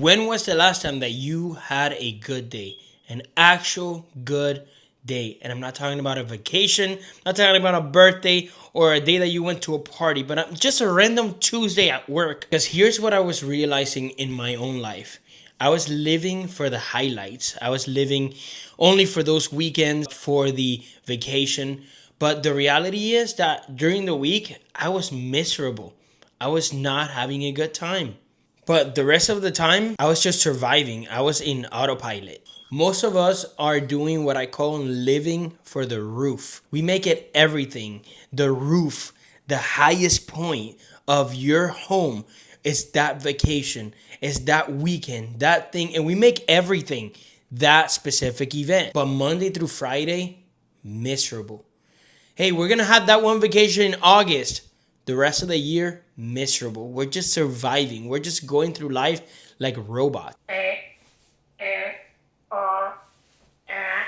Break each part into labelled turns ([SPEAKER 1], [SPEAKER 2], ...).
[SPEAKER 1] When was the last time that you had a good day? An actual good day. And I'm not talking about a vacation, not talking about a birthday or a day that you went to a party, but just a random Tuesday at work. Because here's what I was realizing in my own life. I was living for the highlights. I was living only for those weekends, for the vacation. But the reality is that during the week, I was miserable. I was not having a good time. But the rest of the time, I was just surviving. I was in autopilot. Most of us are doing what I call living for the roof. We make it everything. The roof, the highest point of your home is that vacation, is that weekend, that thing. And we make everything that specific event. But Monday through Friday, miserable. Hey, we're going to have that one vacation in August. The rest of the year, miserable. We're just surviving. We're just going through life like robots.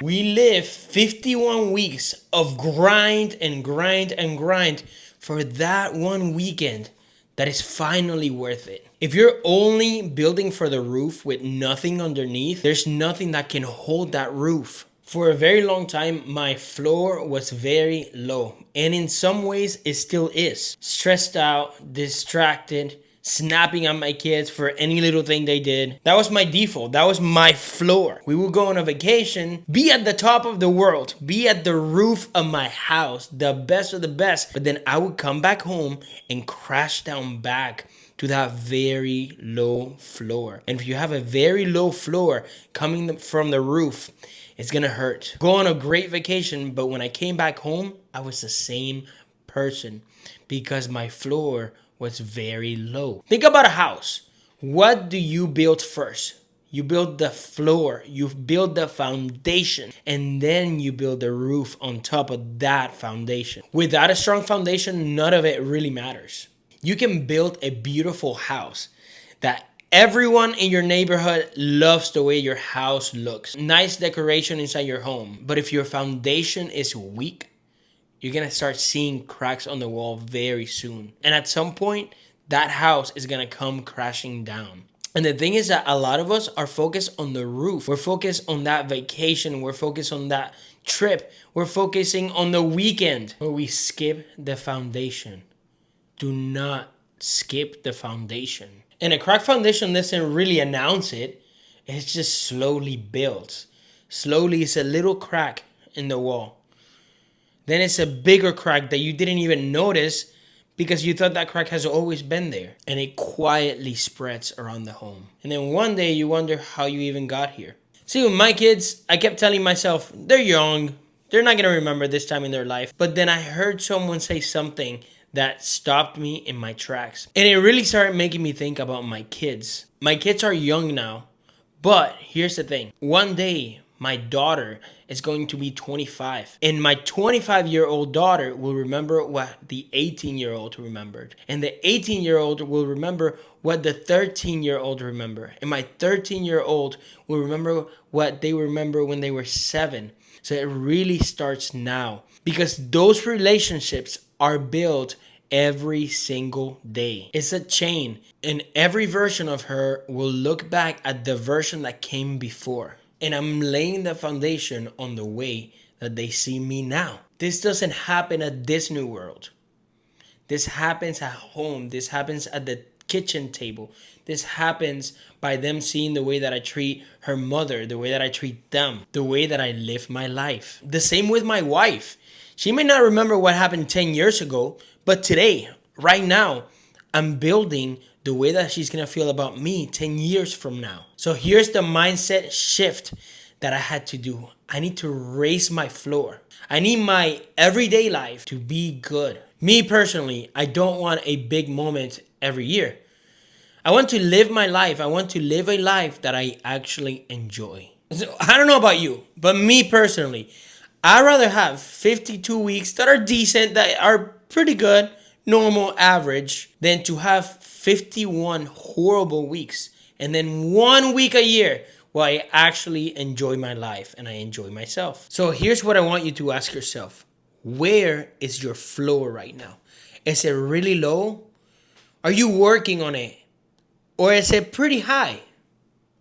[SPEAKER 1] We live 51 weeks of grind and grind and grind for that one weekend that is finally worth it. If you're only building for the roof with nothing underneath, there's nothing that can hold that roof. For a very long time, my floor was very low. And in some ways, it still is. Stressed out, distracted, snapping at my kids for any little thing they did. That was my default. That was my floor. We would go on a vacation, be at the top of the world, be at the roof of my house, the best of the best. But then I would come back home and crash down back to that very low floor. And if you have a very low floor coming from the roof, it's gonna hurt. Go on a great vacation, but when I came back home, I was the same person because my floor was very low. Think about a house. What do you build first? You build the floor, you build the foundation, and then you build the roof on top of that foundation. Without a strong foundation, none of it really matters. You can build a beautiful house that everyone in your neighborhood loves the way your house looks. Nice decoration inside your home. But if your foundation is weak, you're going to start seeing cracks on the wall very soon. And at some point, that house is going to come crashing down. And the thing is that a lot of us are focused on the roof. We're focused on that vacation. We're focused on that trip. We're focusing on the weekend where we skip the foundation. Do not skip the foundation. And a cracked foundation doesn't really announce it. It's just slowly built. Slowly, it's a little crack in the wall. Then it's a bigger crack that you didn't even notice because you thought that crack has always been there. And it quietly spreads around the home. And then one day you wonder how you even got here. See, with my kids, I kept telling myself, they're young. They're not going to remember this time in their life. But then I heard someone say something that stopped me in my tracks. And it really started making me think about my kids. My kids are young now, but here's the thing. One day, my daughter is going to be 25. And my 25-year-old daughter will remember what the 18-year-old remembered. And the 18-year-old will remember what the 13-year-old remembered. And my 13-year-old will remember what they remember when they were 7. So it really starts now. Because those relationships are built every single day. It's a chain, and every version of her will look back at the version that came before. And I'm laying the foundation on the way that they see me now. This doesn't happen at Disney World. This happens at home. This happens at the kitchen table. This happens by them seeing the way that I treat her mother, the way that I treat them, the way that I live my life. The same with my wife. She may not remember what happened 10 years ago, but today, right now, I'm building the way that she's going to feel about me 10 years from now. So here's the mindset shift that I had to do. I need to raise my floor. I need my everyday life to be good. Me personally, I don't want a big moment every year. I want to live my life. I want to live a life that I actually enjoy. So, I don't know about you, but me personally, I'd rather have 52 weeks that are decent, that are pretty good, normal, average, than to have 51 horrible weeks and then 1 week a year where I actually enjoy my life and I enjoy myself. So here's what I want you to ask yourself. Where is your floor right now? Is it really low? Are you working on it? Or is it pretty high?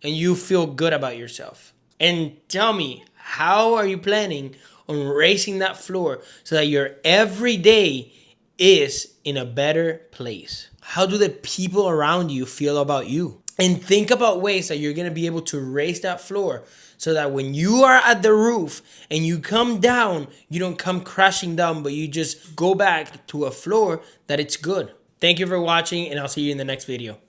[SPEAKER 1] and you feel good about yourself. And tell me, how are you planning on raising that floor so that your everyday is in a better place? How do the people around you feel about you? And think about ways that you're going to be able to raise that floor so that when you are at the roof and you come down, you don't come crashing down, but you just go back to a floor that it's good. Thank you for watching, and I'll see you in the next video.